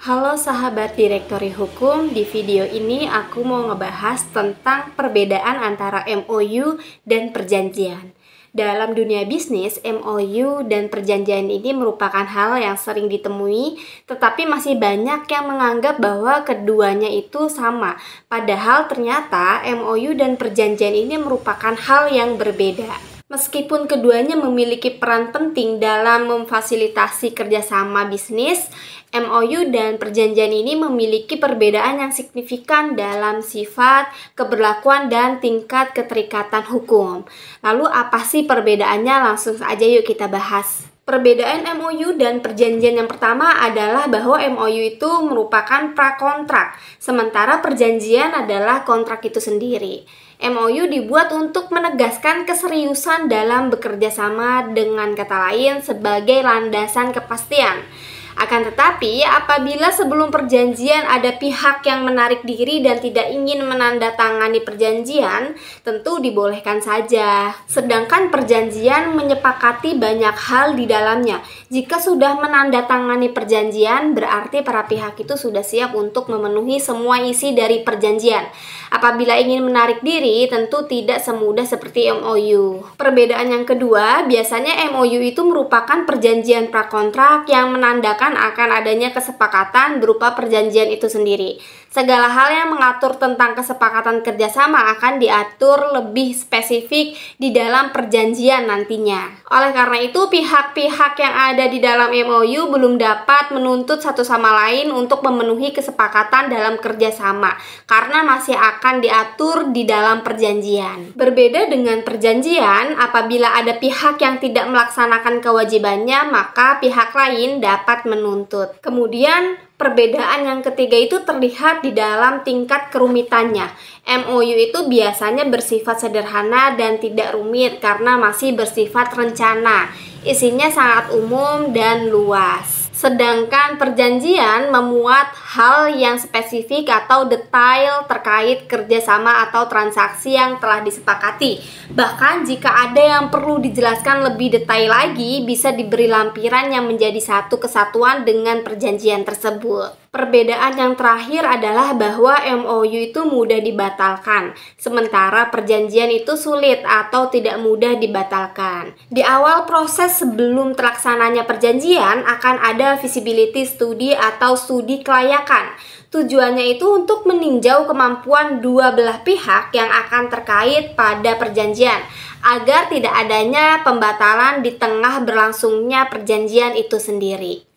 Halo sahabat Direktori Hukum, di video ini aku mau ngebahas tentang perbedaan antara MOU dan perjanjian. Dalam dunia bisnis, MOU dan perjanjian ini merupakan hal yang sering ditemui, tetapi masih banyak yang menganggap bahwa keduanya itu sama. Padahal ternyata MOU dan perjanjian ini merupakan hal yang berbeda. Meskipun keduanya memiliki peran penting dalam memfasilitasi kerjasama bisnis, MOU dan perjanjian ini memiliki perbedaan yang signifikan dalam sifat, keberlakuan, dan tingkat keterikatan hukum. Lalu apa sih perbedaannya? Langsung saja yuk kita bahas. Perbedaan MOU dan perjanjian yang pertama adalah bahwa MOU itu merupakan prakontrak, sementara perjanjian adalah kontrak itu sendiri. MOU dibuat untuk menegaskan keseriusan dalam bekerja sama, dengan kata lain sebagai landasan kepastian. Akan tetapi, apabila sebelum perjanjian ada pihak yang menarik diri dan tidak ingin menandatangani perjanjian, tentu dibolehkan saja. Sedangkan perjanjian menyepakati banyak hal di dalamnya. Jika sudah menandatangani perjanjian, berarti para pihak itu sudah siap untuk memenuhi semua isi dari perjanjian. Apabila ingin menarik diri, tentu tidak semudah seperti MOU. Perbedaan yang kedua, biasanya MOU itu merupakan perjanjian prakontrak yang menandakan akan adanya kesepakatan berupa perjanjian itu sendiri. Segala hal yang mengatur tentang kesepakatan kerjasama akan diatur lebih spesifik di dalam perjanjian nantinya. Oleh karena itu, pihak-pihak yang ada di dalam MOU belum dapat menuntut satu sama lain untuk memenuhi kesepakatan dalam kerjasama, karena masih akan diatur di dalam perjanjian. Berbeda dengan perjanjian, apabila ada pihak yang tidak melaksanakan kewajibannya, maka pihak lain dapat menuntut. Kemudian perbedaan yang ketiga itu terlihat di dalam tingkat kerumitannya. MOU itu biasanya bersifat sederhana dan tidak rumit karena masih bersifat rencana. Isinya sangat umum dan luas. Sedangkan perjanjian memuat hal yang spesifik atau detail terkait kerjasama atau transaksi yang telah disepakati. Bahkan jika ada yang perlu dijelaskan lebih detail lagi, bisa diberi lampiran yang menjadi satu kesatuan dengan perjanjian tersebut. Perbedaan yang terakhir adalah bahwa MOU itu mudah dibatalkan, sementara perjanjian itu sulit atau tidak mudah dibatalkan. Di awal proses sebelum terlaksananya perjanjian akan ada feasibility study atau studi kelayakan. Tujuannya itu untuk meninjau kemampuan dua belah pihak yang akan terkait pada perjanjian, agar tidak adanya pembatalan di tengah berlangsungnya perjanjian itu sendiri.